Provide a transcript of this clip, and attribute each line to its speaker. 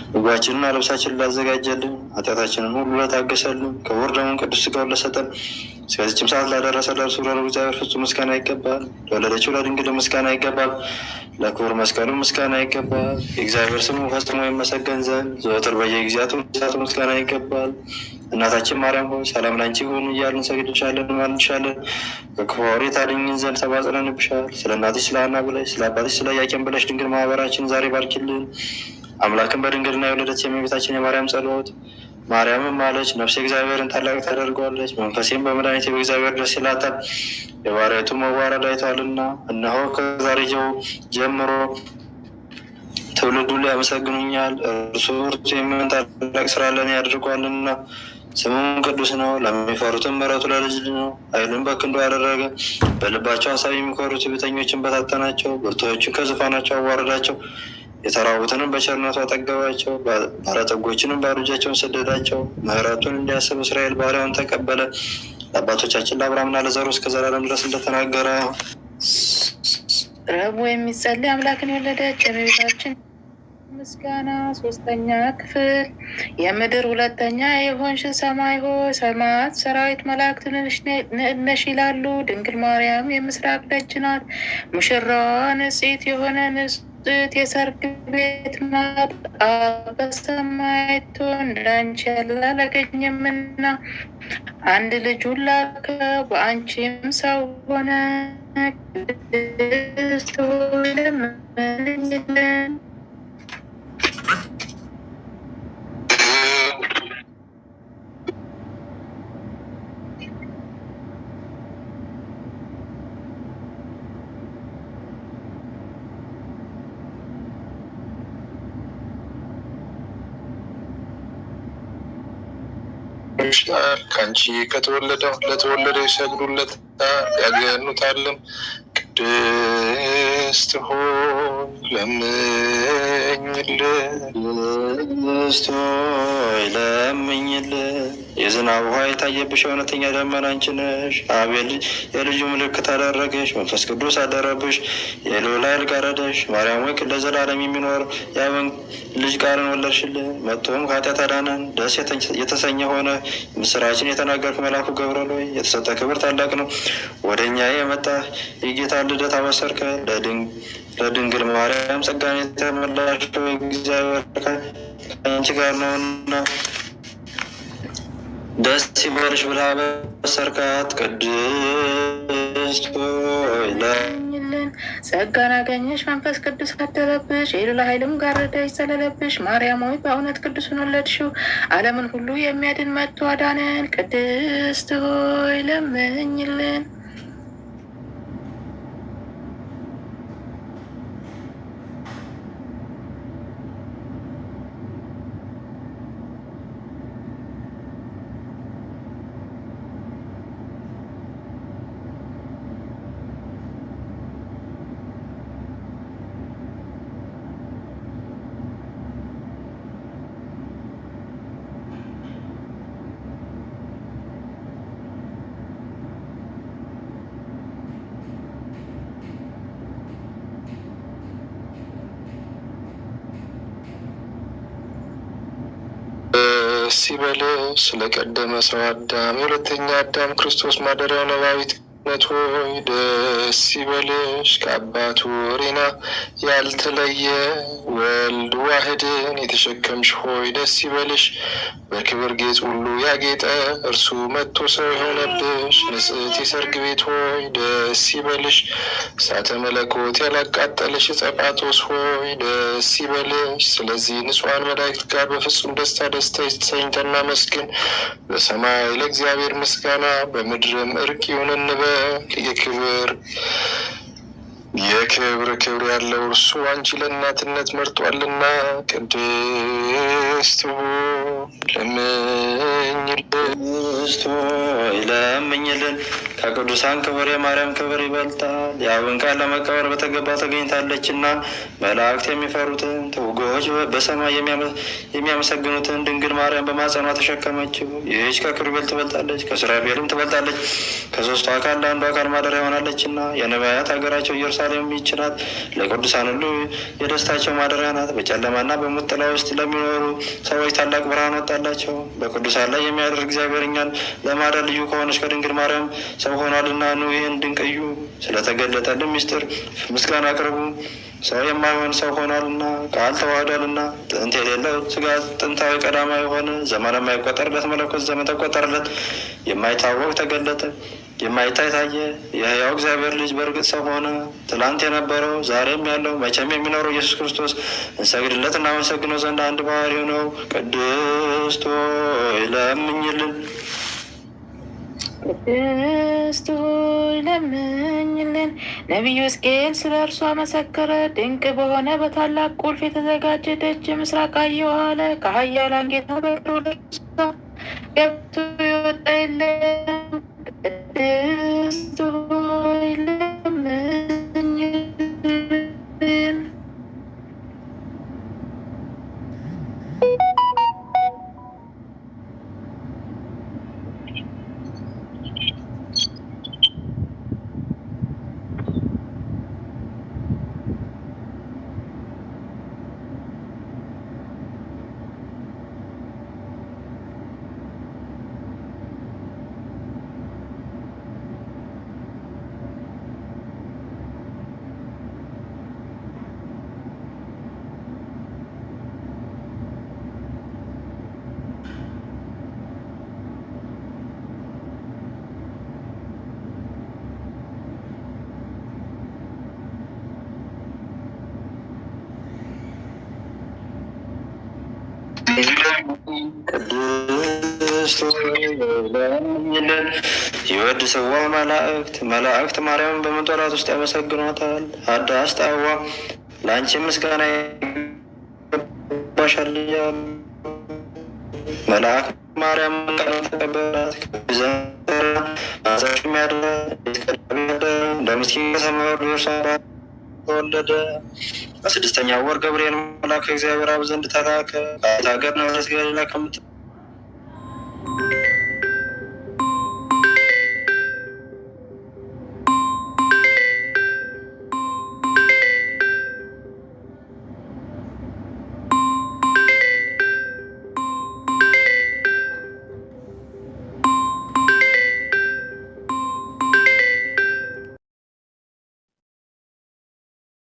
Speaker 1: ምግባችንና ልብሳችንን ላዘጋጀልን፣ ኃጢአታችንን ሁሉ ለታገሰልን፣ ክቡር ደሙን ቅዱስ ሥጋውን ለሰጠን፣ እስከዚችም ሰዓት ላደረሰ ለእርሱ ለእግዚአብሔር ፍጹም ምስጋና ይገባል። ለወለደችው ለድንግል ምስጋና ይገባል። ለክቡር መስቀሉ ምስጋና ይገባል። የእግዚአብሔር ስሙ ፈጽሞ ይመሰገን ዘንድ ዘወትር በየጊዜያቱ ምስጋና ይገባል። እናታችን ማርያም ሆይ ሰላም ላንቺ ይሁን እያልን እንሰግድልሻለን፣ እንማልድሻለን። ከክፉ አውሬ ታድኝን ዘንድ ተማጽነንብሻል። ስለ እናትሽ ስለ ሐና ብለሽ ስለ አባትሽ ስለ ኢያቄም ብለሽ ድንግል ማህበራችን ዛሬ ባርኪልን። አምላክን በድንግልና የወለደች የእመቤታችን የማርያም ጸሎት። ማርያምም አለች፣ ነፍሴ እግዚአብሔርን ታላቅ ታደርገዋለች፣ መንፈሴም በመድኃኒቴ በእግዚአብሔር ደስ ይላታል፣ የባሪያይቱ መዋረድ አይቷልና። እነሆ ከዛሬ ጀምሮ ትውልድ ሁሉ ያመሰግኑኛል። እርሱ የሚሆን ታላቅ ስራ ለእኔ ያድርጓልና። ስሙም ቅዱስ ነው፣ ለሚፈሩትም ምሕረቱ ለልጅ ነው። ኃይሉን በክንዱ ያደረገ፣ በልባቸው ሀሳብ የሚኮሩ ትዕቢተኞችን በታተናቸው፣ ብርቱዎችን ከዙፋናቸው አዋረዳቸው። የተራቡትንም በቸርነቱ አጠገባቸው፣ ባለጠጎችንም ባዶ እጃቸውን ሰደዳቸው። ምሕረቱን እንዲያስብ እስራኤል ባሪያውን ተቀበለ። ለአባቶቻችን ለአብርሃምና ለዘሩ እስከ ዘላለም ድረስ እንደተናገረ።
Speaker 2: ረቡዕ የሚጸልይ አምላክን የወለደች የእመቤታችን ምስጋና። ሶስተኛ ክፍል። የምድር ሁለተኛ የሆንሽ ሰማይ ሆይ ሰማያት ሰራዊት መላእክት ንዕነሽ ይላሉ። ድንግል ማርያም የምስራቅ ደጅ ናት። ሙሽራዋ ንጽሕት የሆነ የሰርግ ቤት ናት። በሰማይቱ እንዳንቺ ያለ አላገኘምና አንድ ልጁን ላከ፣ በአንቺም ሰው ሆነ። ቅድስት ሆይ ለምኝልን።
Speaker 3: ከአንቺ ከተወለደው ለተወለደ ይሰግዱለት ያገኑታልም። ቅድስት ሆይ ለምኝልን።
Speaker 1: ቅድስት ሆይ ለምኝልን። የዝናብ ውሃ የታየብሽ እውነተኛ ደመና አንቺ ነሽ። አብ የልጁ ምልክት አደረገሽ፣ መንፈስ ቅዱስ አደረብሽ፣ የልዑል ኃይል ጋረደሽ። ማርያም ሆይ ለዘላለም የሚኖር የአብን ልጅ ቃልን ወለድሽልን። መጥቶም ከኃጢአት አዳነን። ደስ የተሰኘ ሆነ ምስራችን የተናገርክ መልአኩ ገብርኤል ሆይ የተሰጠ ክብር ታላቅ ነው። ወደ እኛ የመጣ የጌታ ልደት አበሰርከ። ለድንግል ማርያም ጸጋን የተመላሽ እግዚአብሔር ከአንቺ ጋር ነውና ደስ ይበልሽ ብላ በሰርካት። ቅድስት ሆይ
Speaker 2: ለምኝልን። ጸጋን አገኘሽ፣ መንፈስ ቅዱስ አደረብሽ፣ የልዑል ኃይልም ጋረደሽ፣ ዘለለብሽ። ማርያም ሆይ በእውነት ቅዱስን ወለድሽው፣ ዓለምን ሁሉ የሚያድን መጥቶ አዳነን። ቅድስት ሆይ ለምኝልን።
Speaker 3: ደስ ይበልሽ ስለቀደመ ሰው አዳም የሁለተኛ አዳም ክርስቶስ ማደሪያው ነባቢት ሆይ ደስ ይበልሽ። ከአባቱ ሪና ያልተለየ ወልድ ዋህድን የተሸከምሽ ሆይ ደስ ይበልሽ። በክብር ጌጥ ሁሉ ያጌጠ እርሱ መጥቶ ሰው የሆነብሽ ንጽሕት የሰርግ ቤት ሆይ ደስ ይበልሽ። እሳተ መለኮት ያላቃጠለሽ ጸጳጦስ ሆይ ደስ ይበልሽ። ስለዚህ ንጹሐን መላእክት ጋር በፍጹም ደስታ ተሰኝተን እናመስግን። በሰማይ ለእግዚአብሔር ምስጋና፣ በምድርም እርቅ ይሁን እንበል። የክብር ክብር ያለው እርሱ አንቺ ለእናትነት መርጧልና። ቅድስት
Speaker 1: ሆይ ለምኝልን። ከቅዱሳን ክብር የማርያም ክብር ይበልጣል። የአብን ቃል ለመቀበር በተገባ ተገኝታለችና መላእክት የሚፈሩትን ትጉህ ሰዎች በሰማይ የሚያመሰግኑትን ድንግል ማርያም በማጸኗ ተሸከመችው። ይህች ከኪሩቤል ትበልጣለች፣ ከሱራፌልም ትበልጣለች። ከሶስቱ አካል ለአንዱ አካል ማደሪያ ሆናለች እና የነቢያት ሀገራቸው ኢየሩሳሌም ይህች ናት። ለቅዱሳን ሁሉ የደስታቸው ማደሪያ ናት። በጨለማና በሞት ጥላ ውስጥ ለሚኖሩ ሰዎች ታላቅ ብርሃን ወጣላቸው። በቅዱሳን ላይ የሚያደርግ እግዚአብሔር እኛን ለማዳን ልዩ ከሆነች ከድንግል ማርያም ሰው ሆኗልና ኑ ይህን ድንቅ እዩ። ስለተገለጠልን ምስጢር ምስጋና አቅርቡ። ሰው የማይሆን ሰው ሆኗልና ቃል ተዋህዷልና ጥንት የሌለው ስጋ ጥንታዊ ቀዳማዊ የሆነ ዘመን የማይቆጠርለት መለኮት ዘመን ተቆጠረለት። የማይታወቅ ተገለጠ፣ የማይታይ ታየ። የሕያው እግዚአብሔር ልጅ በእርግጥ ሰው ሆነ። ትላንት የነበረው ዛሬም ያለው መቼም የሚኖረው ኢየሱስ ክርስቶስ እንሰግድለት እናመሰግነው ዘንድ አንድ ባህሪ ነው። ቅድስት ሆይ ለምኝልን።
Speaker 2: ቅድስት ሆይ ለምኝልን። ነቢዩ ሕዝቅኤል ስለ እርሷ መሰከረ። ድንቅ በሆነ በታላቅ ቁልፍ የተዘጋጀ ደጅ ምስራቅ አየሁ አለ። ከኃያላን ጌታ በቀር ወደ እርሷ ገብቶ የወጣ የለም። ቅድስት ሆይ ለምኝልን።
Speaker 1: ቅድስት ሆይ ለምኝልን። ይወድስዋ መላእክት ማርያምን በመንጦላት ውስጥ ያመሰግኗታል። አዳስ ጣዋ ለአንቺ ምስጋና ይገባሻል እያሉ መልአክ ማርያም ቃል ተቀበላት። ዘዛሽ የሚያደረ ለምስኪን ከሰማይ ወርዶ እርሷ ተወለደ። በስድስተኛው ወር ገብርኤል መልአክ ከእግዚአብሔር አብ ዘንድ ተላከ። ከአት ሀገር ናዝሬት ገሊላ ከምትባል